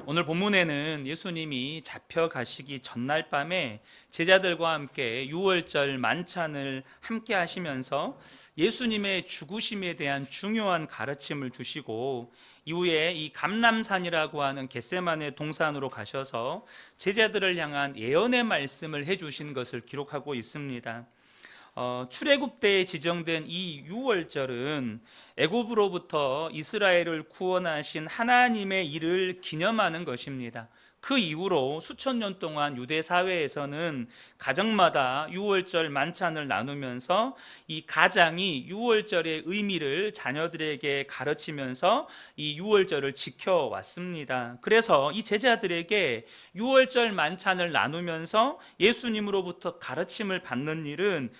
오늘 본문에는 예수님이 잡혀가시기 전날 밤에 제자들과 함께 유월절 만찬을 함께 하시면서 예수님의 죽으심에 대한 중요한 가르침을 주시고, 이후에 이 감람산이라고 하는 겟세마네 동산으로 가셔서 제자들을 향한 예언의 말씀을 해주신 것을 기록하고 있습니다. 출애굽 때에 지정된 이 유월절은 애굽으로부터 이스라엘을 구원하신 하나님의 일을 기념하는 것입니다. 그 이후로 수천 년 동안 유대 사회에서는 가정마다 유월절 만찬을 나누면서 이 가장이 유월절의 의미를 자녀들에게 가르치면서 이 유월절을 지켜왔습니다. 그래서 이 제자들에게 유월절 만찬을 나누면서 예수님으로부터 가르침을 받는 일은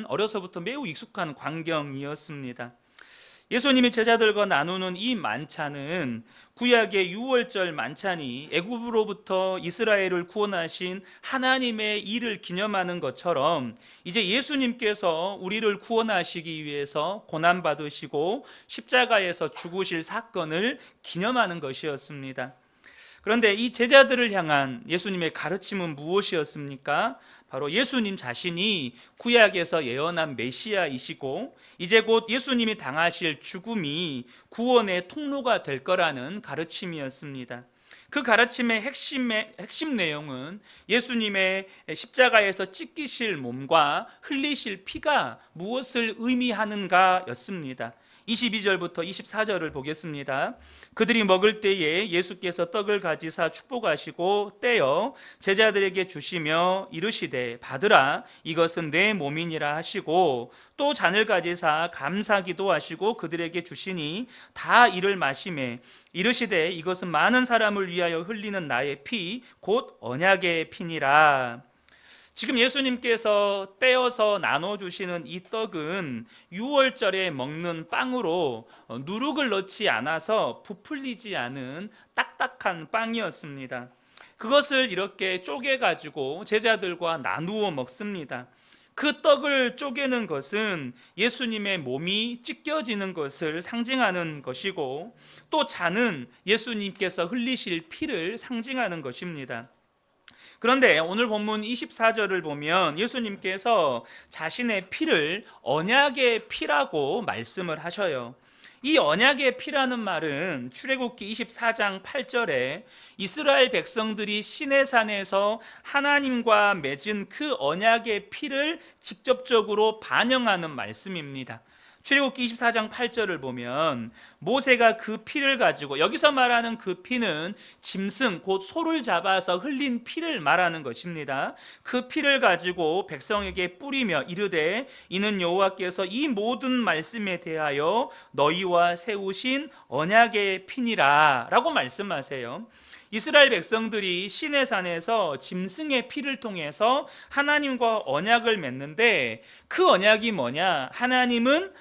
어려서부터 매우 익숙한 광경이었습니다. 예수님이 제자들과 나누는 이 만찬은 구약의 유월절 만찬이 애굽으로부터 이스라엘을 구원하신 하나님의 일을 기념하는 것처럼 이제 예수님께서 우리를 구원하시기 위해서 고난받으시고 십자가에서 죽으실 사건을 기념하는 것이었습니다. 그런데 이 제자들을 향한 예수님의 가르침은 무엇이었습니까? 바로 예수님 자신이 구약에서 예언한 메시아이시고 이제 곧 예수님이 당하실 죽음이 구원의 통로가 될 거라는 가르침이었습니다. 그 가르침의 핵심 내용은 예수님의 십자가에서 찢기실 몸과 흘리실 피가 무엇을 의미하는가였습니다. 22절부터 24절을 보겠습니다. 그들이 먹을 때에 예수께서 떡을 가지사 축복하시고 떼어 제자들에게 주시며 이르시되 받으라, 이것은 내 몸이니라 하시고, 또 잔을 가지사 감사기도 하시고 그들에게 주시니 다 이를 마시매 이르시되 이것은 많은 사람을 위하여 흘리는 나의 피 곧 언약의 피니라. 지금 예수님께서 떼어서 나눠주시는 이 떡은 유월절에 먹는 빵으로 누룩을 넣지 않아서 부풀리지 않은 딱딱한 빵이었습니다. 그것을 이렇게 쪼개가지고 제자들과 나누어 먹습니다. 그 떡을 쪼개는 것은 예수님의 몸이 찢겨지는 것을 상징하는 것이고, 또 잔은 예수님께서 흘리실 피를 상징하는 것입니다. 그런데 오늘 본문 24절을 보면 예수님께서 자신의 피를 언약의 피라고 말씀을 하셔요. 이 언약의 피라는 말은 출애굽기 24장 8절에 이스라엘 백성들이 시내산에서 하나님과 맺은 그 언약의 피를 직접적으로 반영하는 말씀입니다. 출애굽기 24장 8절을 보면 모세가 그 피를 가지고, 여기서 말하는 그 피는 짐승 곧 소를 잡아서 흘린 피를 말하는 것입니다. 그 피를 가지고 백성에게 뿌리며 이르되 이는 여호와께서 이 모든 말씀에 대하여 너희와 세우신 언약의 피니라 라고 말씀하세요. 이스라엘 백성들이 시내산에서 짐승의 피를 통해서 하나님과 언약을 맺는데, 그 언약이 뭐냐? 하나님은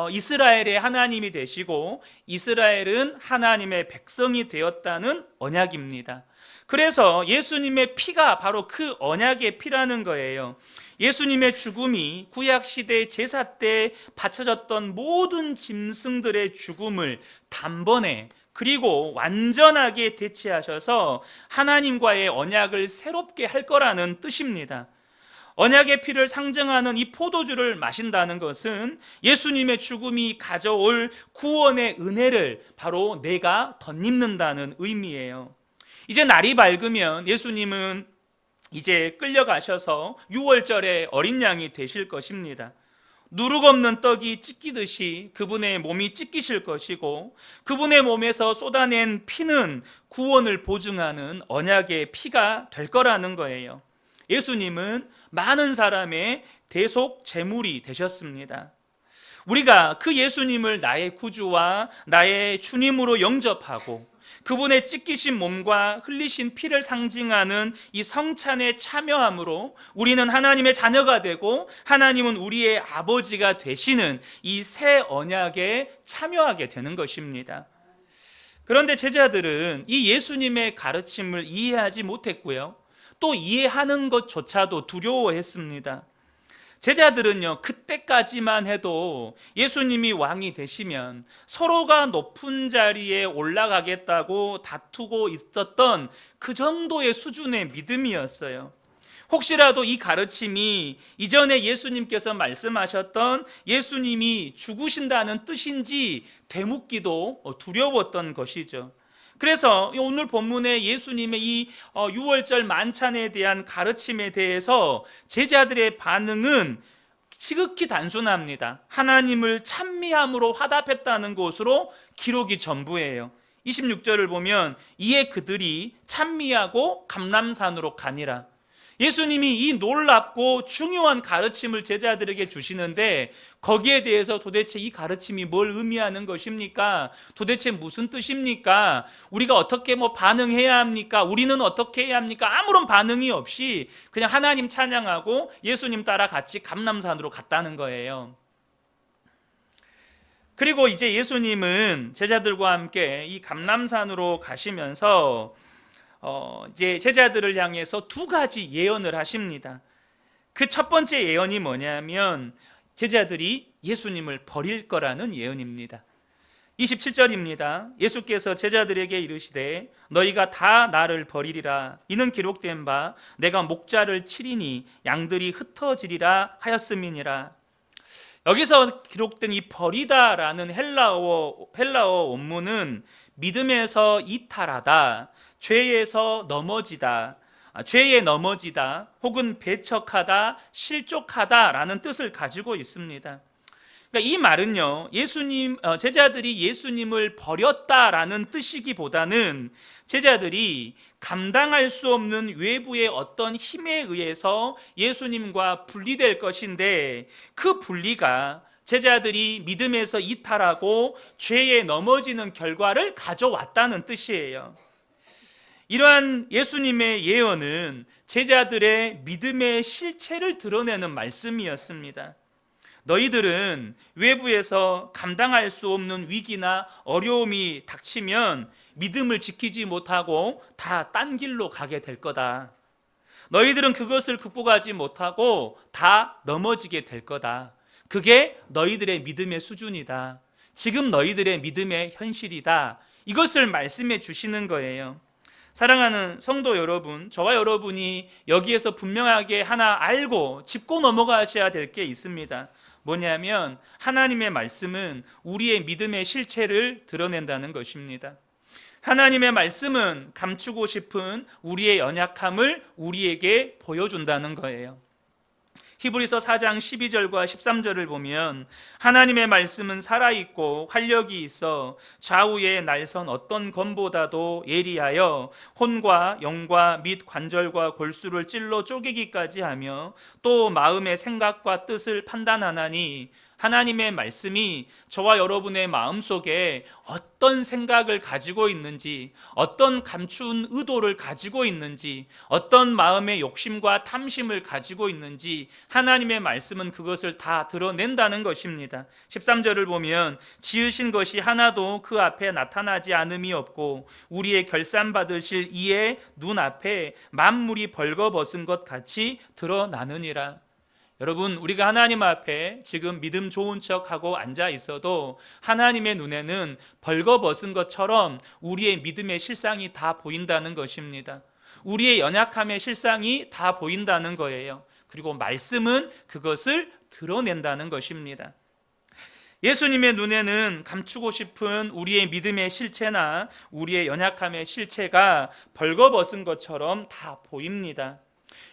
이스라엘의 하나님이 되시고 이스라엘은 하나님의 백성이 되었다는 언약입니다. 그래서 예수님의 피가 바로 그 언약의 피라는 거예요. 예수님의 죽음이 구약시대 제사 때 바쳐졌던 모든 짐승들의 죽음을 단번에 그리고 완전하게 대체하셔서 하나님과의 언약을 새롭게 할 거라는 뜻입니다. 언약의 피를 상징하는 이 포도주를 마신다는 것은 예수님의 죽음이 가져올 구원의 은혜를 바로 내가 덧입는다는 의미예요. 이제 날이 밝으면 예수님은 이제 끌려가셔서 유월절에 어린 양이 되실 것입니다. 누룩 없는 떡이 찢기듯이 그분의 몸이 찢기실 것이고, 그분의 몸에서 쏟아낸 피는 구원을 보증하는 언약의 피가 될 거라는 거예요. 예수님은 많은 사람의 대속 제물이 되셨습니다. 우리가 그 예수님을 나의 구주와 나의 주님으로 영접하고 그분의 찢기신 몸과 흘리신 피를 상징하는 이 성찬에 참여함으로 우리는 하나님의 자녀가 되고 하나님은 우리의 아버지가 되시는 이 새 언약에 참여하게 되는 것입니다. 그런데 제자들은 이 예수님의 가르침을 이해하지 못했고요, 또 이해하는 것조차도 두려워했습니다. 제자들은요, 그때까지만 해도 예수님이 왕이 되시면 서로가 높은 자리에 올라가겠다고 다투고 있었던 그 정도의 수준의 믿음이었어요. 혹시라도 이 가르침이 이전에 예수님께서 말씀하셨던 예수님이 죽으신다는 뜻인지 되묻기도 두려웠던 것이죠. 그래서 오늘 본문에 예수님의 이 유월절 만찬에 대한 가르침에 대해서 제자들의 반응은 지극히 단순합니다. 하나님을 찬미함으로 화답했다는 것으로 기록이 전부예요. 26절을 보면 이에 그들이 찬미하고 감람산으로 가니라. 예수님이 이 놀랍고 중요한 가르침을 제자들에게 주시는데 거기에 대해서 도대체 이 가르침이 뭘 의미하는 것입니까? 도대체 무슨 뜻입니까? 우리가 어떻게 반응해야 합니까? 우리는 어떻게 해야 합니까? 아무런 반응이 없이 그냥 하나님 찬양하고 예수님 따라 같이 감람산으로 갔다는 거예요. 그리고 이제 예수님은 제자들과 함께 이 감람산으로 가시면서 이제 제자들을 향해서 두 가지 예언을 하십니다. 그 첫 번째 예언이 뭐냐면 제자들이 예수님을 버릴 거라는 예언입니다. 27절입니다. 예수께서 제자들에게 이르시되 너희가 다 나를 버리리라. 이는 기록된 바 내가 목자를 치리니 양들이 흩어지리라 하였음이니라. 여기서 기록된 이 버리다라는 헬라어 원문은 믿음에서 이탈하다, 죄에서 넘어지다, 죄에 넘어지다, 혹은 배척하다, 실족하다라는 뜻을 가지고 있습니다. 그러니까 이 말은요, 제자들이 예수님을 버렸다라는 뜻이기보다는 제자들이 감당할 수 없는 외부의 어떤 힘에 의해서 예수님과 분리될 것인데 그 분리가 제자들이 믿음에서 이탈하고 죄에 넘어지는 결과를 가져왔다는 뜻이에요. 이러한 예수님의 예언은 제자들의 믿음의 실체를 드러내는 말씀이었습니다. 너희들은 외부에서 감당할 수 없는 위기나 어려움이 닥치면 믿음을 지키지 못하고 다 딴 길로 가게 될 거다. 너희들은 그것을 극복하지 못하고 다 넘어지게 될 거다. 그게 너희들의 믿음의 수준이다. 지금 너희들의 믿음의 현실이다. 이것을 말씀해 주시는 거예요. 사랑하는 성도 여러분, 저와 여러분이 여기에서 분명하게 하나 알고 짚고 넘어가셔야 될 게 있습니다. 뭐냐면 하나님의 말씀은 우리의 믿음의 실체를 드러낸다는 것입니다. 하나님의 말씀은 감추고 싶은 우리의 연약함을 우리에게 보여준다는 거예요. 히브리서 4장 12절과 13절을 보면 하나님의 말씀은 살아있고 활력이 있어 좌우의 날선 어떤 검보다도 예리하여 혼과 영과 및 관절과 골수를 찔러 쪼개기까지 하며 또 마음의 생각과 뜻을 판단하나니 하나님의 말씀이 저와 여러분의 마음속에 어떤 생각을 가지고 있는지, 어떤 감추은 의도를 가지고 있는지, 어떤 마음의 욕심과 탐심을 가지고 있는지 하나님의 말씀은 그것을 다 드러낸다는 것입니다. 13절을 보면 지으신 것이 하나도 그 앞에 나타나지 않음이 없고 우리의 결산받으실 이의 눈앞에 만물이 벌거벗은 것 같이 드러나느니라. 여러분, 우리가 하나님 앞에 지금 믿음 좋은 척하고 앉아 있어도 하나님의 눈에는 벌거벗은 것처럼 우리의 믿음의 실상이 다 보인다는 것입니다. 우리의 연약함의 실상이 다 보인다는 거예요. 그리고 말씀은 그것을 드러낸다는 것입니다. 예수님의 눈에는 감추고 싶은 우리의 믿음의 실체나 우리의 연약함의 실체가 벌거벗은 것처럼 다 보입니다.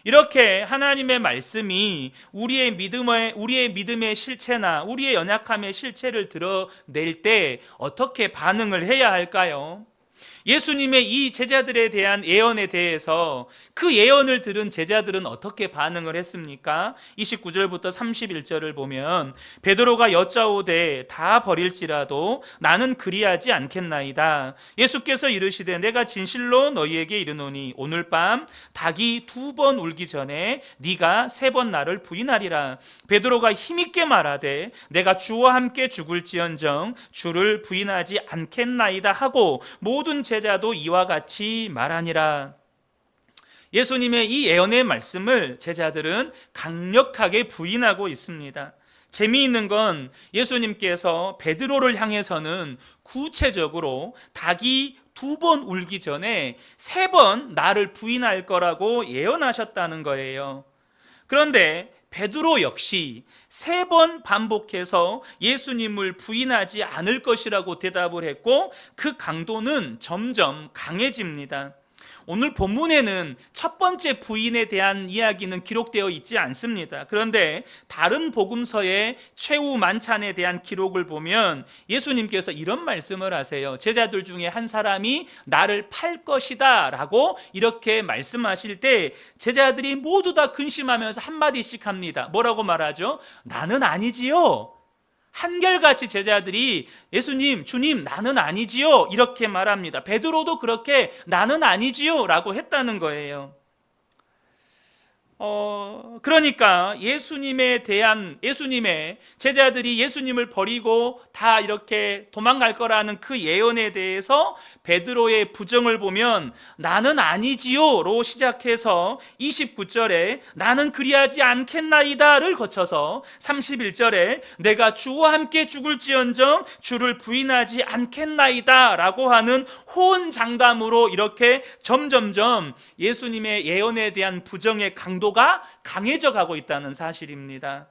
이렇게 하나님의 말씀이 우리의 믿음의 실체나 우리의 연약함의 실체를 드러낼 때 어떻게 반응을 해야 할까요? 예수님의 이 제자들에 대한 예언에 대해서 그 예언을 들은 제자들은 어떻게 반응을 했습니까? 29절부터 31절을 보면 베드로가 여짜오되 다 버릴지라도 나는 그리하지 않겠나이다. 예수께서 이르시되 내가 진실로 너희에게 이르노니 오늘 밤 닭이 2번 울기 전에 네가 3번 나를 부인하리라. 베드로가 힘있게 말하되 내가 주와 함께 죽을지언정 주를 부인하지 않겠나이다 하고 모든 제자도 이와 같이 말하니라. 예수님의 이 예언의 말씀을 제자들은 강력하게 부인하고 있습니다. 재미있는 건 예수님께서 베드로를 향해서는 구체적으로 닭이 2번 울기 전에 3번 나를 부인할 거라고 예언하셨다는 거예요. 그런데 베드로 역시 3번 반복해서 예수님을 부인하지 않을 것이라고 대답을 했고 그 강도는 점점 강해집니다. 오늘 본문에는 첫 번째 부인에 대한 이야기는 기록되어 있지 않습니다. 그런데 다른 복음서의 최후 만찬에 대한 기록을 보면 예수님께서 이런 말씀을 하세요. 제자들 중에 한 사람이 나를 팔 것이다 라고 이렇게 말씀하실 때 제자들이 모두 다 근심하면서 한마디씩 합니다. 뭐라고 말하죠? 나는 아니지요. 한결같이 제자들이 예수님, 주님, 나는 아니지요 이렇게 말합니다. 베드로도 그렇게 나는 아니지요 라고 했다는 거예요. 그러니까 예수님의 제자들이 예수님을 버리고 다 이렇게 도망갈 거라는 그 예언에 대해서 베드로의 부정을 보면 나는 아니지요로 시작해서 29절에 나는 그리하지 않겠나이다를 거쳐서 31절에 내가 주와 함께 죽을지언정 주를 부인하지 않겠나이다 라고 하는 호언장담으로 이렇게 점점점 예수님의 예언에 대한 부정의 강도가 강해져 가고 있다는 사실입니다.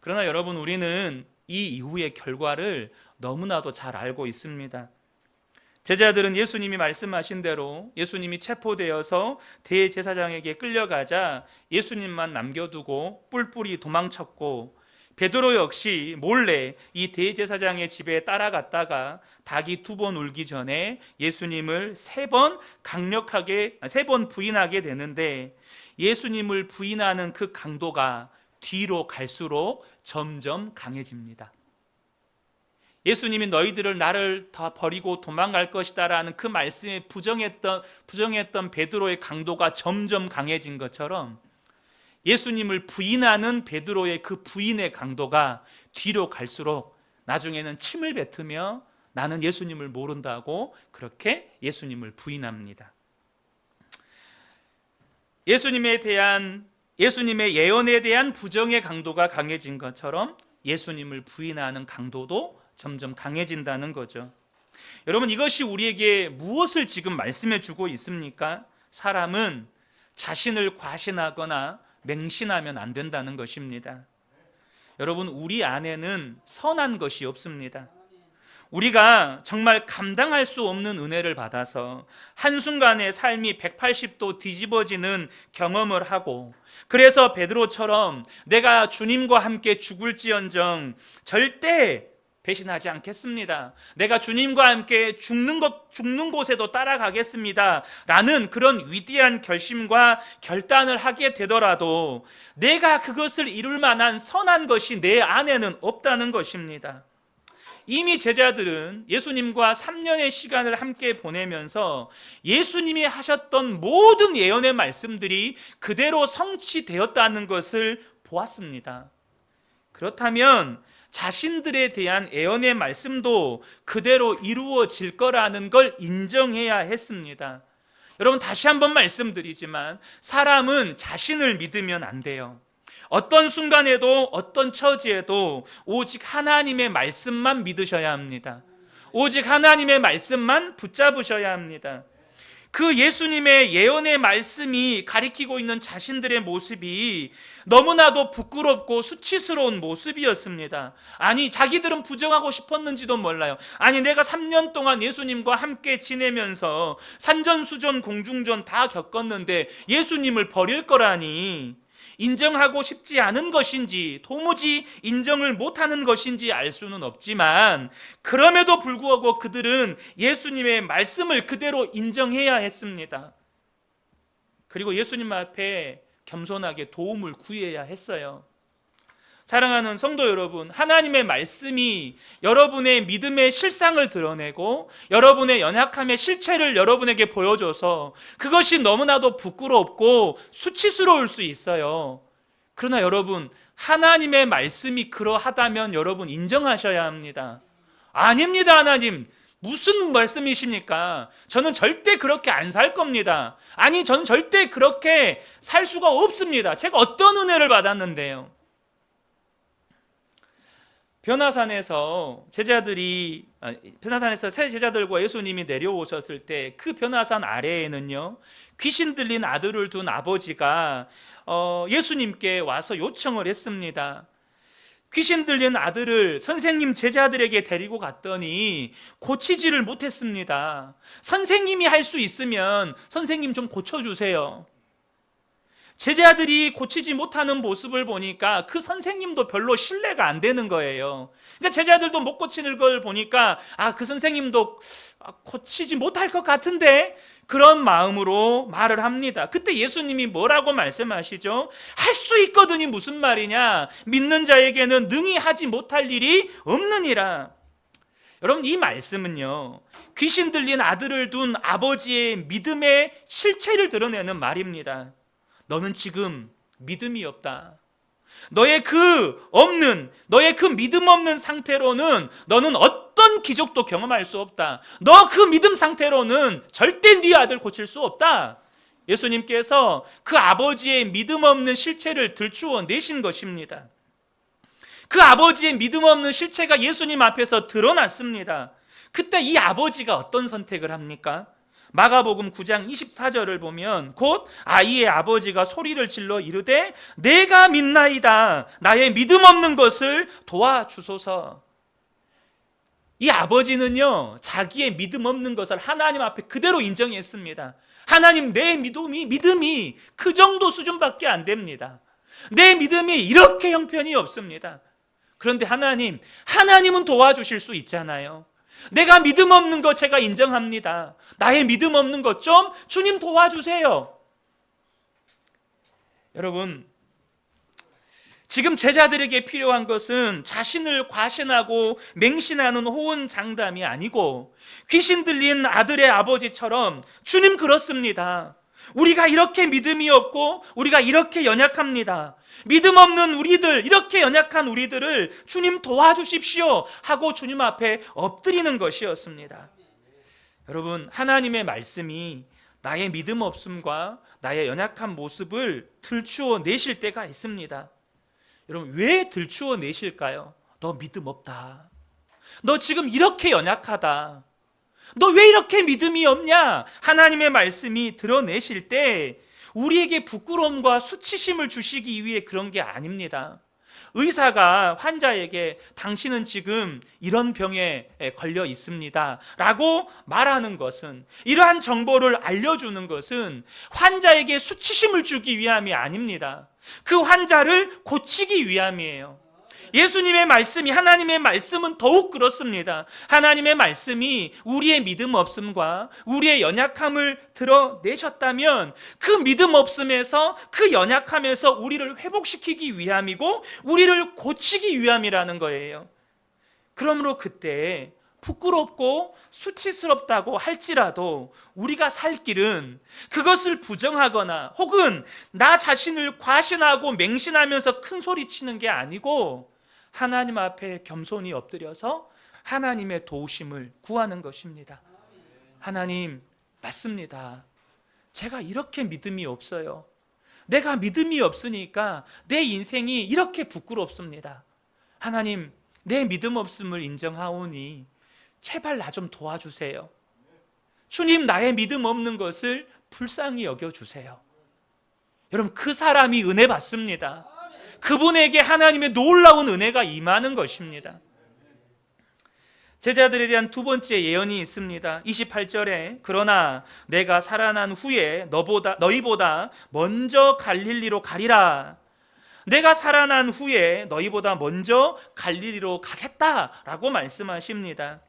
그러나 여러분, 우리는 이 이후의 결과를 너무나도 잘 알고 있습니다. 제자들은 예수님이 말씀하신 대로 예수님이 체포되어서 대제사장에게 끌려가자 예수님만 남겨두고 뿔뿔이 도망쳤고, 베드로 역시 몰래 이 대제사장의 집에 따라갔다가 닭이 2번 울기 전에 예수님을 3번 부인하게 되는데, 예수님을 부인하는 그 강도가 뒤로 갈수록 점점 강해집니다. 예수님이 너희들을 나를 다 버리고 도망갈 것이다 라는 그 말씀에 부정했던 베드로의 강도가 점점 강해진 것처럼 예수님을 부인하는 베드로의 그 부인의 강도가 뒤로 갈수록 나중에는 침을 뱉으며 나는 예수님을 모른다고 그렇게 예수님을 부인합니다. 예수님의 예언에 대한 부정의 강도가 강해진 것처럼 예수님을 부인하는 강도도 점점 강해진다는 거죠. 여러분, 이것이 우리에게 무엇을 지금 말씀해 주고 있습니까? 사람은 자신을 과신하거나 맹신하면 안 된다는 것입니다. 여러분, 우리 안에는 선한 것이 없습니다. 우리가 정말 감당할 수 없는 은혜를 받아서 한순간에 삶이 180도 뒤집어지는 경험을 하고, 그래서 베드로처럼 내가 주님과 함께 죽을지언정 절대 배신하지 않겠습니다, 내가 주님과 함께 죽는 곳에도 따라가겠습니다 라는 그런 위대한 결심과 결단을 하게 되더라도 내가 그것을 이룰 만한 선한 것이 내 안에는 없다는 것입니다. 이미 제자들은 예수님과 3년의 시간을 함께 보내면서 예수님이 하셨던 모든 예언의 말씀들이 그대로 성취되었다는 것을 보았습니다. 그렇다면 자신들에 대한 예언의 말씀도 그대로 이루어질 거라는 걸 인정해야 했습니다. 여러분, 다시 한번 말씀드리지만 사람은 자신을 믿으면 안 돼요. 어떤 순간에도 어떤 처지에도 오직 하나님의 말씀만 믿으셔야 합니다. 오직 하나님의 말씀만 붙잡으셔야 합니다. 그 예수님의 예언의 말씀이 가리키고 있는 자신들의 모습이 너무나도 부끄럽고 수치스러운 모습이었습니다. 아니, 자기들은 부정하고 싶었는지도 몰라요. 아니, 내가 3년 동안 예수님과 함께 지내면서 산전수전 공중전 다 겪었는데 예수님을 버릴 거라니, 인정하고 싶지 않은 것인지 도무지 인정을 못하는 것인지 알 수는 없지만, 그럼에도 불구하고 그들은 예수님의 말씀을 그대로 인정해야 했습니다. 그리고 예수님 앞에 겸손하게 도움을 구해야 했어요. 사랑하는 성도 여러분, 하나님의 말씀이 여러분의 믿음의 실상을 드러내고 여러분의 연약함의 실체를 여러분에게 보여줘서 그것이 너무나도 부끄럽고 수치스러울 수 있어요. 그러나 여러분, 하나님의 말씀이 그러하다면 여러분 인정하셔야 합니다. 아닙니다, 하나님, 무슨 말씀이십니까? 저는 절대 그렇게 안 살 겁니다. 아니, 저는 절대 그렇게 살 수가 없습니다. 제가 어떤 은혜를 받았는데요? 변화산에서 새 제자들과 예수님이 내려오셨을 때 그 변화산 아래에는요, 귀신 들린 아들을 둔 아버지가 예수님께 와서 요청을 했습니다. 귀신 들린 아들을 선생님 제자들에게 데리고 갔더니 고치지를 못했습니다. 선생님이 할 수 있으면 선생님 좀 고쳐주세요. 제자들이 고치지 못하는 모습을 보니까 그 선생님도 별로 신뢰가 안 되는 거예요. 그러니까 제자들도 못 고치는 걸 보니까 그 선생님도 고치지 못할 것 같은데, 그런 마음으로 말을 합니다. 그때 예수님이 뭐라고 말씀하시죠? 할 수 있거든이 무슨 말이냐? 믿는 자에게는 능히 하지 못할 일이 없느니라. 여러분, 이 말씀은요, 귀신 들린 아들을 둔 아버지의 믿음의 실체를 드러내는 말입니다. 너는 지금 믿음이 없다. 너의 그 믿음 없는 상태로는 너는 어떤 기적도 경험할 수 없다. 너 그 믿음 상태로는 절대 네 아들 고칠 수 없다. 예수님께서 그 아버지의 믿음 없는 실체를 들추어 내신 것입니다. 그 아버지의 믿음 없는 실체가 예수님 앞에서 드러났습니다. 그때 이 아버지가 어떤 선택을 합니까? 마가복음 9장 24절을 보면 곧 아이의 아버지가 소리를 질러 이르되 내가 믿나이다. 나의 믿음 없는 것을 도와주소서. 이 아버지는요, 자기의 믿음 없는 것을 하나님 앞에 그대로 인정했습니다. 하나님, 내 믿음이 그 정도 수준밖에 안 됩니다. 내 믿음이 이렇게 형편이 없습니다. 그런데 하나님은 도와주실 수 있잖아요. 내가 믿음 없는 거 제가 인정합니다. 나의 믿음 없는 것 좀 주님 도와주세요. 여러분, 지금 제자들에게 필요한 것은 자신을 과신하고 맹신하는 호언장담이 아니고 귀신 들린 아들의 아버지처럼 주님 그렇습니다. 우리가 이렇게 믿음이 없고 우리가 이렇게 연약합니다. 믿음 없는 우리들, 이렇게 연약한 우리들을 주님 도와주십시오 하고 주님 앞에 엎드리는 것이었습니다. 여러분, 하나님의 말씀이 나의 믿음 없음과 나의 연약한 모습을 들추어 내실 때가 있습니다. 여러분, 왜 들추어 내실까요? 너 믿음 없다. 너 지금 이렇게 연약하다. 너 왜 이렇게 믿음이 없냐? 하나님의 말씀이 드러내실 때 우리에게 부끄러움과 수치심을 주시기 위해 그런 게 아닙니다. 의사가 환자에게 당신은 지금 이런 병에 걸려 있습니다 라고 말하는 것은, 이러한 정보를 알려주는 것은 환자에게 수치심을 주기 위함이 아닙니다. 그 환자를 고치기 위함이에요. 예수님의 말씀이, 하나님의 말씀은 더욱 그렇습니다. 하나님의 말씀이 우리의 믿음 없음과 우리의 연약함을 드러내셨다면 그 믿음 없음에서, 그 연약함에서 우리를 회복시키기 위함이고 우리를 고치기 위함이라는 거예요. 그러므로 그때 부끄럽고 수치스럽다고 할지라도 우리가 살 길은 그것을 부정하거나 혹은 나 자신을 과신하고 맹신하면서 큰 소리 치는 게 아니고 하나님 앞에 겸손히 엎드려서 하나님의 도우심을 구하는 것입니다. 하나님, 맞습니다. 제가 이렇게 믿음이 없어요. 내가 믿음이 없으니까 내 인생이 이렇게 부끄럽습니다. 하나님, 내 믿음 없음을 인정하오니 제발 나 좀 도와주세요. 주님, 나의 믿음 없는 것을 불쌍히 여겨주세요. 여러분, 그 사람이 은혜 받습니다. 그분에게 하나님의 놀라운 은혜가 임하는 것입니다. 제자들에 대한 두 번째 예언이 있습니다. 28절에 그러나 내가 살아난 후에 너희보다 먼저 갈릴리로 가리라. 내가 살아난 후에 너희보다 먼저 갈릴리로 가겠다라고 말씀하십니다.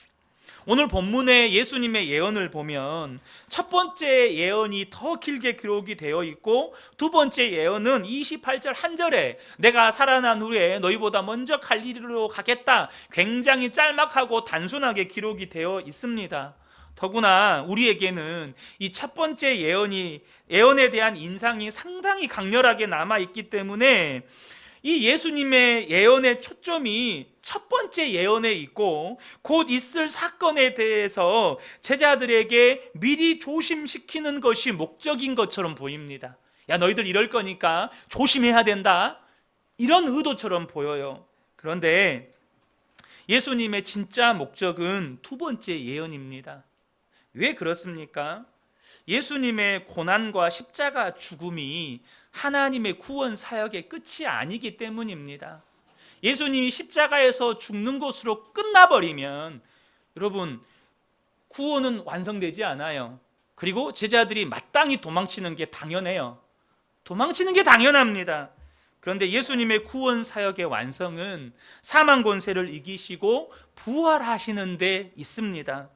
오늘 본문의 예수님의 예언을 보면 첫 번째 예언이 더 길게 기록이 되어 있고 두 번째 예언은 28절 한 절에 내가 살아난 후에 너희보다 먼저 갈릴리로 가겠다, 굉장히 짤막하고 단순하게 기록이 되어 있습니다. 더구나 우리에게는 이 첫 번째 예언에 대한 인상이 상당히 강렬하게 남아있기 때문에 이 예수님의 예언의 초점이 첫 번째 예언에 있고 곧 있을 사건에 대해서 제자들에게 미리 조심시키는 것이 목적인 것처럼 보입니다. 야, 너희들 이럴 거니까 조심해야 된다, 이런 의도처럼 보여요. 그런데 예수님의 진짜 목적은 두 번째 예언입니다. 왜 그렇습니까? 예수님의 고난과 십자가 죽음이 하나님의 구원 사역의 끝이 아니기 때문입니다. 예수님이 십자가에서 죽는 것으로 끝나버리면 여러분, 구원은 완성되지 않아요. 그리고 제자들이 마땅히 도망치는 게 당연해요. 도망치는 게 당연합니다. 그런데 예수님의 구원 사역의 완성은 사망 권세를 이기시고 부활하시는 데 있습니다.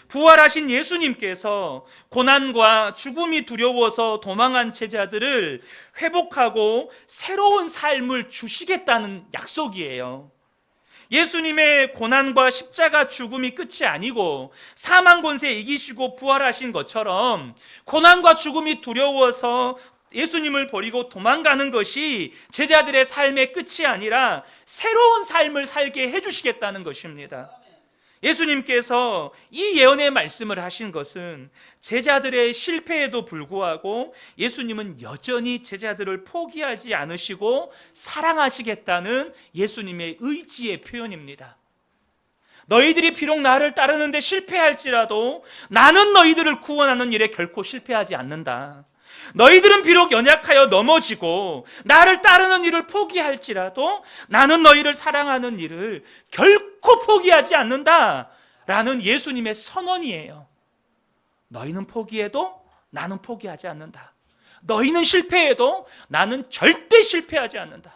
부활하신 예수님께서 고난과 죽음이 두려워서 도망한 제자들을 회복하고 새로운 삶을 주시겠다는 약속이에요. 예수님의 고난과 십자가 죽음이 끝이 아니고 사망 권세 이기시고 부활하신 것처럼 고난과 죽음이 두려워서 예수님을 버리고 도망가는 것이 제자들의 삶의 끝이 아니라 새로운 삶을 살게 해주시겠다는 것입니다. 예수님께서 이 예언의 말씀을 하신 것은 제자들의 실패에도 불구하고 예수님은 여전히 제자들을 포기하지 않으시고 사랑하시겠다는 예수님의 의지의 표현입니다. 너희들이 비록 나를 따르는데 실패할지라도 나는 너희들을 구원하는 일에 결코 실패하지 않는다. 너희들은 비록 연약하여 넘어지고 나를 따르는 일을 포기할지라도 나는 너희를 사랑하는 일을 결코 포기하지 않는다 라는 예수님의 선언이에요. 너희는 포기해도 나는 포기하지 않는다. 너희는 실패해도 나는 절대 실패하지 않는다.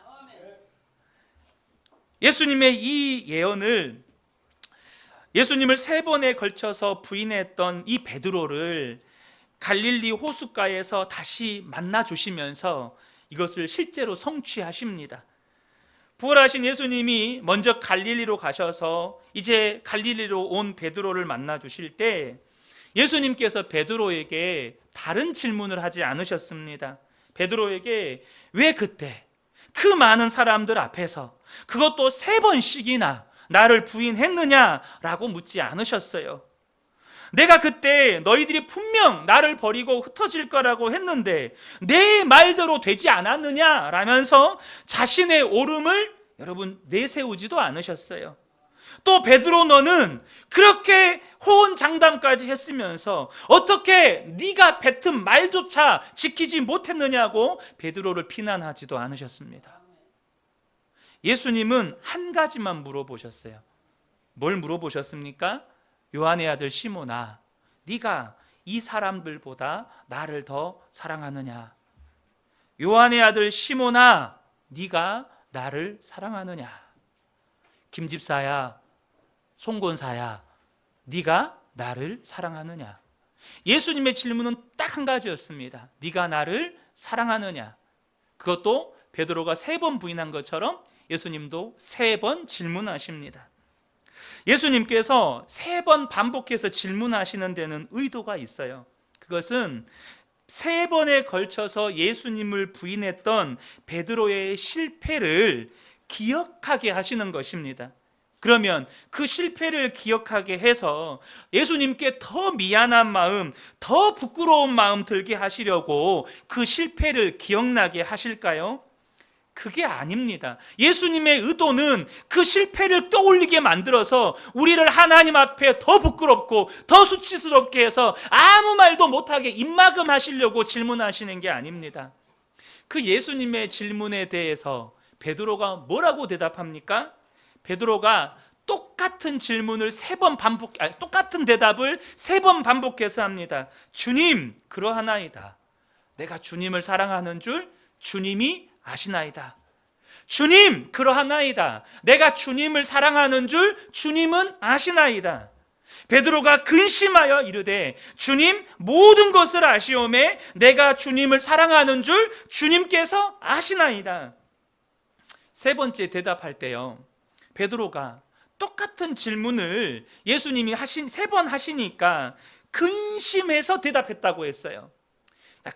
예수님의 이 예언을, 예수님을 3번에 걸쳐서 부인했던 이 베드로를 갈릴리 호숫가에서 다시 만나 주시면서 이것을 실제로 성취하십니다. 부활하신 예수님이 먼저 갈릴리로 가셔서 이제 갈릴리로 온 베드로를 만나 주실 때 예수님께서 베드로에게 다른 질문을 하지 않으셨습니다. 베드로에게 왜 그때 그 많은 사람들 앞에서 그것도 3번씩이나 나를 부인했느냐라고 묻지 않으셨어요. 내가 그때 너희들이 분명 나를 버리고 흩어질 거라고 했는데 내 말대로 되지 않았느냐라면서 자신의 옳음을 여러분 내세우지도 않으셨어요. 또 베드로, 너는 그렇게 호언장담까지 했으면서 어떻게 네가 뱉은 말조차 지키지 못했느냐고 베드로를 비난하지도 않으셨습니다. 예수님은 한 가지만 물어보셨어요. 뭘 물어보셨습니까? 요한의 아들 시몬아, 네가 이 사람들보다 나를 더 사랑하느냐? 요한의 아들 시몬아, 네가 나를 사랑하느냐? 김집사야, 송권사야, 네가 나를 사랑하느냐? 예수님의 질문은 딱 한 가지였습니다. 네가 나를 사랑하느냐? 그것도 베드로가 3번 부인한 것처럼 예수님도 3번 질문하십니다. 예수님께서 3번 반복해서 질문하시는 데는 의도가 있어요. 그것은 3번에 걸쳐서 예수님을 부인했던 베드로의 실패를 기억하게 하시는 것입니다. 그러면 그 실패를 기억하게 해서 예수님께 더 미안한 마음, 더 부끄러운 마음 들게 하시려고 그 실패를 기억나게 하실까요? 그게 아닙니다. 예수님의 의도는 그 실패를 떠올리게 만들어서 우리를 하나님 앞에 더 부끄럽고 더 수치스럽게 해서 아무 말도 못하게 입막음하시려고 질문하시는 게 아닙니다. 그 예수님의 질문에 대해서 베드로가 뭐라고 대답합니까? 베드로가 똑같은 질문을 똑같은 대답을 3번 반복해서 합니다. 주님, 그러하나이다. 내가 주님을 사랑하는 줄 주님이 아시나이다. 주님, 그러하나이다. 내가 주님을 사랑하는 줄 주님은 아시나이다. 베드로가 근심하여 이르되 주님, 모든 것을 아시오매 내가 주님을 사랑하는 줄 주님께서 아시나이다. 3번째 대답할 때요, 베드로가 똑같은 질문을 예수님이 3번 하시니까 근심해서 대답했다고 했어요.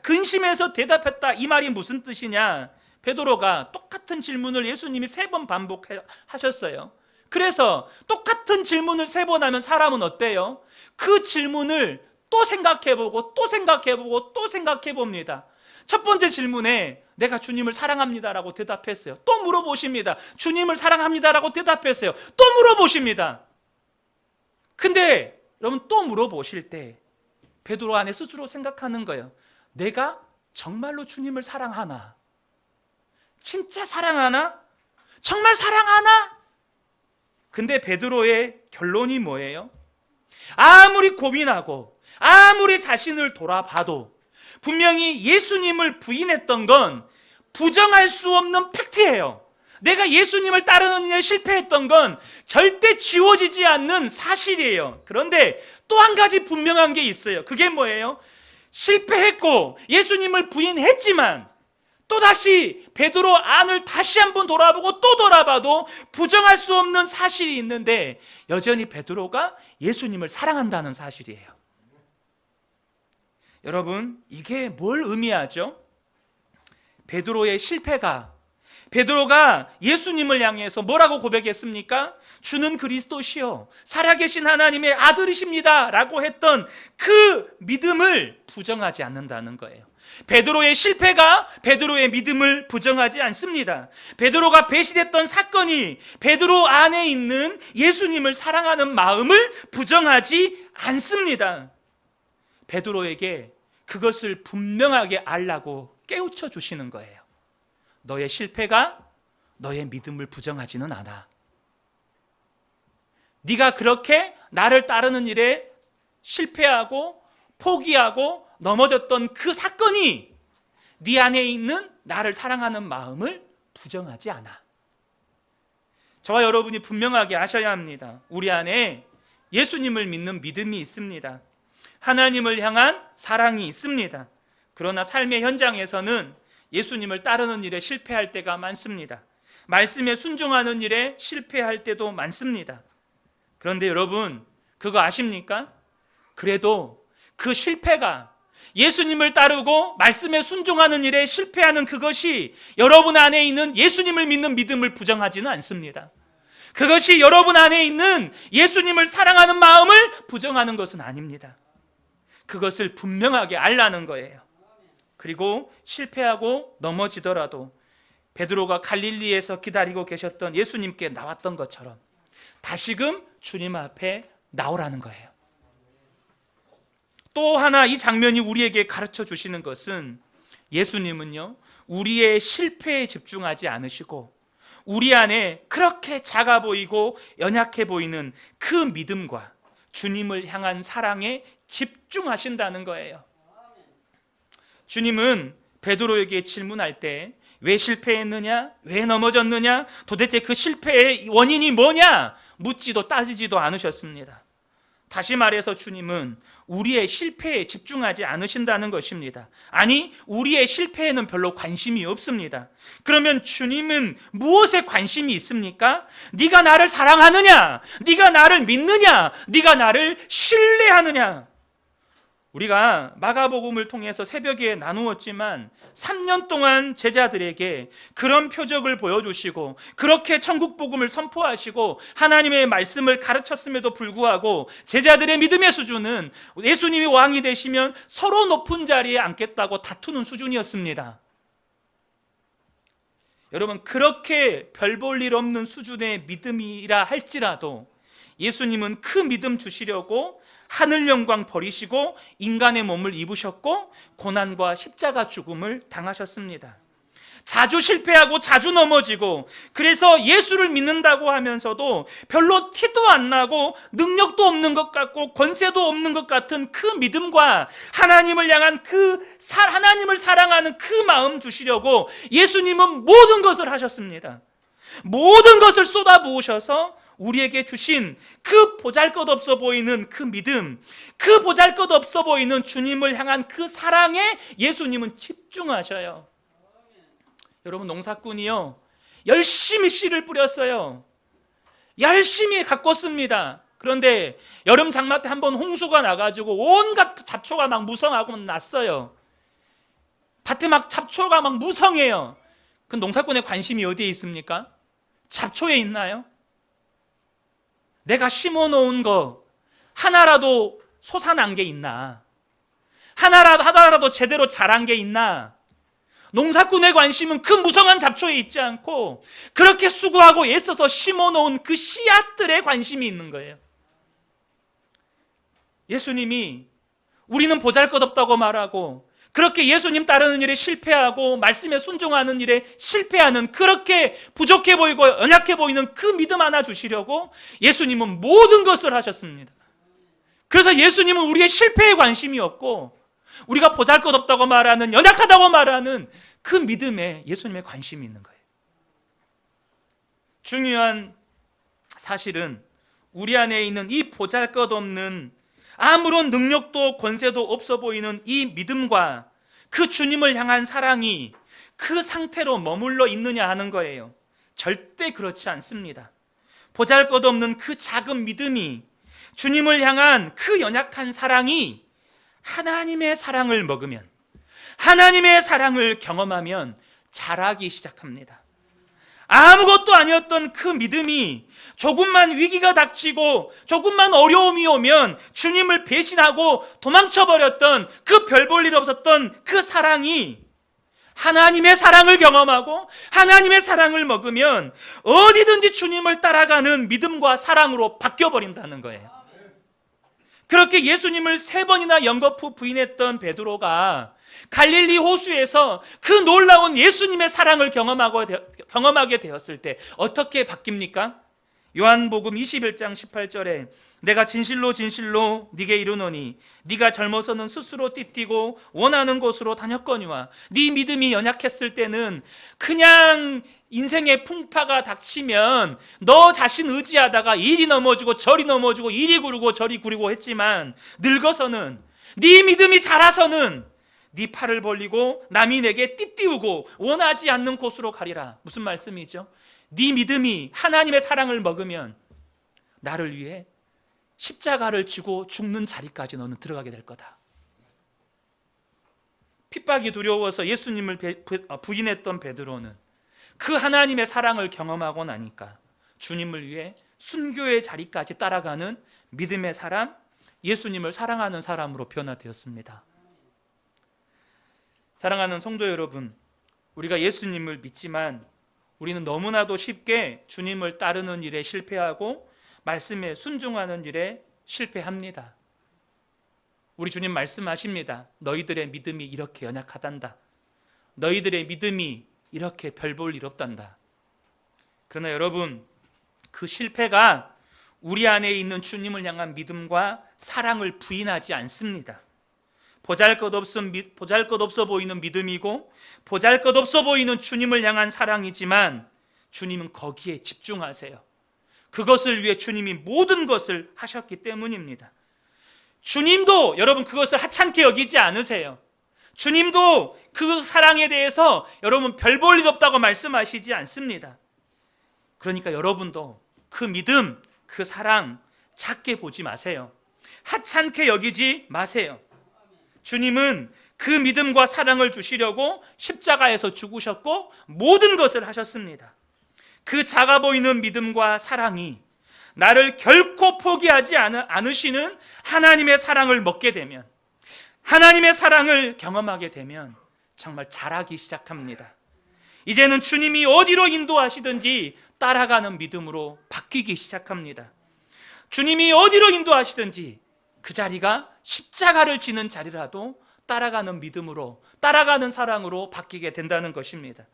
근심해서 대답했다, 이 말이 무슨 뜻이냐? 베드로가 똑같은 질문을 예수님이 3번 반복하셨어요. 그래서 똑같은 질문을 3번 하면 사람은 어때요? 그 질문을 또 생각해보고 또 생각해보고 또 생각해봅니다. 첫 번째 질문에 내가 주님을 사랑합니다라고 대답했어요. 또 물어보십니다. 주님을 사랑합니다라고 대답했어요. 또 물어보십니다. 근데 여러분 또 물어보실 때 베드로 안에 스스로 생각하는 거예요. 내가 정말로 주님을 사랑하나? 진짜 사랑하나? 정말 사랑하나? 근데 베드로의 결론이 뭐예요? 아무리 고민하고 아무리 자신을 돌아봐도 분명히 예수님을 부인했던 건 부정할 수 없는 팩트예요. 내가 예수님을 따르는 일에 실패했던 건 절대 지워지지 않는 사실이에요. 그런데 또 한 가지 분명한 게 있어요. 그게 뭐예요? 실패했고 예수님을 부인했지만 또다시 베드로 안을 다시 한번 돌아보고 또 돌아봐도 부정할 수 없는 사실이 있는데 여전히 베드로가 예수님을 사랑한다는 사실이에요. 여러분, 이게 뭘 의미하죠? 베드로의 실패가, 베드로가 예수님을 향해서 뭐라고 고백했습니까? 주는 그리스도시요 살아계신 하나님의 아들이십니다 라고 했던 그 믿음을 부정하지 않는다는 거예요. 베드로의 실패가 베드로의 믿음을 부정하지 않습니다. 베드로가 배신했던 사건이 베드로 안에 있는 예수님을 사랑하는 마음을 부정하지 않습니다. 베드로에게 그것을 분명하게 알라고 깨우쳐 주시는 거예요. 너의 실패가 너의 믿음을 부정하지는 않아. 네가 그렇게 나를 따르는 일에 실패하고 포기하고 넘어졌던 그 사건이 네 안에 있는 나를 사랑하는 마음을 부정하지 않아. 저와 여러분이 분명하게 아셔야 합니다. 우리 안에 예수님을 믿는 믿음이 있습니다. 하나님을 향한 사랑이 있습니다. 그러나 삶의 현장에서는 예수님을 따르는 일에 실패할 때가 많습니다. 말씀에 순종하는 일에 실패할 때도 많습니다. 그런데 여러분, 그거 아십니까? 그래도 그 실패가 예수님을 따르고 말씀에 순종하는 일에 실패하는 그것이 여러분 안에 있는 예수님을 믿는 믿음을 부정하지는 않습니다. 그것이 여러분 안에 있는 예수님을 사랑하는 마음을 부정하는 것은 아닙니다. 그것을 분명하게 알라는 거예요. 그리고 실패하고 넘어지더라도 베드로가 갈릴리에서 기다리고 계셨던 예수님께 나왔던 것처럼 다시금 주님 앞에 나오라는 거예요. 또 하나 이 장면이 우리에게 가르쳐 주시는 것은 예수님은요, 우리의 실패에 집중하지 않으시고 우리 안에 그렇게 작아 보이고 연약해 보이는 그 믿음과 주님을 향한 사랑에 집중하신다는 거예요. 주님은 베드로에게 질문할 때 왜 실패했느냐? 왜 넘어졌느냐? 도대체 그 실패의 원인이 뭐냐? 묻지도 따지지도 않으셨습니다. 다시 말해서 주님은 우리의 실패에 집중하지 않으신다는 것입니다. 아니, 우리의 실패에는 별로 관심이 없습니다. 그러면 주님은 무엇에 관심이 있습니까? 네가 나를 사랑하느냐? 네가 나를 믿느냐? 네가 나를 신뢰하느냐? 우리가 마가복음을 통해서 새벽에 나누었지만 3년 동안 제자들에게 그런 표적을 보여주시고 그렇게 천국복음을 선포하시고 하나님의 말씀을 가르쳤음에도 불구하고 제자들의 믿음의 수준은 예수님이 왕이 되시면 서로 높은 자리에 앉겠다고 다투는 수준이었습니다. 여러분, 그렇게 별 볼 일 없는 수준의 믿음이라 할지라도 예수님은 그 믿음 주시려고 하늘 영광 버리시고 인간의 몸을 입으셨고 고난과 십자가 죽음을 당하셨습니다. 자주 실패하고 자주 넘어지고 그래서 예수를 믿는다고 하면서도 별로 티도 안 나고 능력도 없는 것 같고 권세도 없는 것 같은 그 믿음과 하나님을 향한 하나님을 사랑하는 그 마음 주시려고 예수님은 모든 것을 하셨습니다. 모든 것을 쏟아부으셔서 우리에게 주신 그 보잘것없어 보이는 그 믿음, 그 보잘것없어 보이는 주님을 향한 그 사랑에 예수님은 집중하셔요. 여러분, 농사꾼이요, 열심히 씨를 뿌렸어요. 열심히 가꿨습니다. 그런데 여름 장마 때 한번 홍수가 나가지고 온갖 잡초가 막 무성하고 났어요. 밭에 막 잡초가 막 무성해요. 그 농사꾼의 관심이 어디에 있습니까? 잡초에 있나요? 내가 심어놓은 거 하나라도 솟아난 게 있나? 하나라도 제대로 자란 게 있나? 농사꾼의 관심은 그 무성한 잡초에 있지 않고 그렇게 수고하고 애써서 심어놓은 그 씨앗들에 관심이 있는 거예요. 예수님이 우리는 보잘것없다고 말하고 그렇게 예수님 따르는 일에 실패하고 말씀에 순종하는 일에 실패하는 그렇게 부족해 보이고 연약해 보이는 그 믿음 하나 주시려고 예수님은 모든 것을 하셨습니다. 그래서 예수님은 우리의 실패에 관심이 없고 우리가 보잘것없다고 말하는 연약하다고 말하는 그 믿음에 예수님의 관심이 있는 거예요. 중요한 사실은 우리 안에 있는 이 보잘것없는 아무런 능력도 권세도 없어 보이는 이 믿음과 그 주님을 향한 사랑이 그 상태로 머물러 있느냐 하는 거예요. 절대 그렇지 않습니다. 보잘것없는 그 작은 믿음이 주님을 향한 그 연약한 사랑이 하나님의 사랑을 먹으면, 하나님의 사랑을 경험하면 자라기 시작합니다. 아무것도 아니었던 그 믿음이 조금만 위기가 닥치고 조금만 어려움이 오면 주님을 배신하고 도망쳐버렸던 그 별 볼 일 없었던 그 사랑이 하나님의 사랑을 경험하고 하나님의 사랑을 먹으면 어디든지 주님을 따라가는 믿음과 사랑으로 바뀌어버린다는 거예요. 그렇게 예수님을 3번이나 연거푸 부인했던 베드로가 갈릴리 호수에서 그 놀라운 예수님의 사랑을 경험하게 되었을 때 어떻게 바뀝니까? 요한복음 21장 18절에 내가 진실로 진실로 네게 이르노니 네가 젊어서는 스스로 띠뛰고 원하는 곳으로 다녔거니와 네 믿음이 연약했을 때는 그냥 인생의 풍파가 닥치면 너 자신 의지하다가 이리 넘어지고 저리 넘어지고 이리 구르고 저리 구르고 했지만 늙어서는 네 믿음이 자라서는 네 팔을 벌리고 남이 내게 띠띠우고 원하지 않는 곳으로 가리라. 무슨 말씀이죠? 네 믿음이 하나님의 사랑을 먹으면 나를 위해 십자가를 지고 죽는 자리까지 너는 들어가게 될 거다. 핍박이 두려워서 예수님을 부인했던 베드로는 그 하나님의 사랑을 경험하고 나니까 주님을 위해 순교의 자리까지 따라가는 믿음의 사람, 예수님을 사랑하는 사람으로 변화되었습니다. 사랑하는 성도 여러분, 우리가 예수님을 믿지만 우리는 너무나도 쉽게 주님을 따르는 일에 실패하고 말씀에 순종하는 일에 실패합니다. 우리 주님 말씀하십니다. 너희들의 믿음이 이렇게 연약하단다. 너희들의 믿음이 이렇게 별 볼 일 없단다. 그러나 여러분, 그 실패가 우리 안에 있는 주님을 향한 믿음과 사랑을 부인하지 않습니다. 보잘것없어 보이는 믿음이고 보잘것없어 보이는 주님을 향한 사랑이지만 주님은 거기에 집중하세요. 그것을 위해 주님이 모든 것을 하셨기 때문입니다. 주님도 여러분 그것을 하찮게 여기지 않으세요. 주님도 그 사랑에 대해서 여러분 별 볼 일 없다고 말씀하시지 않습니다. 그러니까 여러분도 그 믿음, 그 사랑 작게 보지 마세요. 하찮게 여기지 마세요. 주님은 그 믿음과 사랑을 주시려고 십자가에서 죽으셨고 모든 것을 하셨습니다. 그 작아 보이는 믿음과 사랑이 나를 결코 포기하지 않으시는 하나님의 사랑을 먹게 되면, 하나님의 사랑을 경험하게 되면 정말 자라기 시작합니다. 이제는 주님이 어디로 인도하시든지 따라가는 믿음으로 바뀌기 시작합니다. 주님이 어디로 인도하시든지 그 자리가 십자가를 지는 자리라도 따라가는 믿음으로, 따라가는 사랑으로 바뀌게 된다는 것입니다.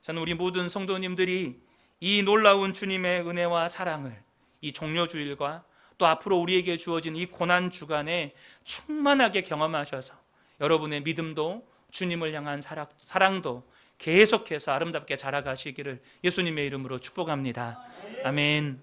저는 우리 모든 성도님들이 이 놀라운 주님의 은혜와 사랑을 이 종료주일과 또 앞으로 우리에게 주어진 이 고난 주간에 충만하게 경험하셔서 여러분의 믿음도 주님을 향한 사랑도 계속해서 아름답게 자라가시기를 예수님의 이름으로 축복합니다. 아멘.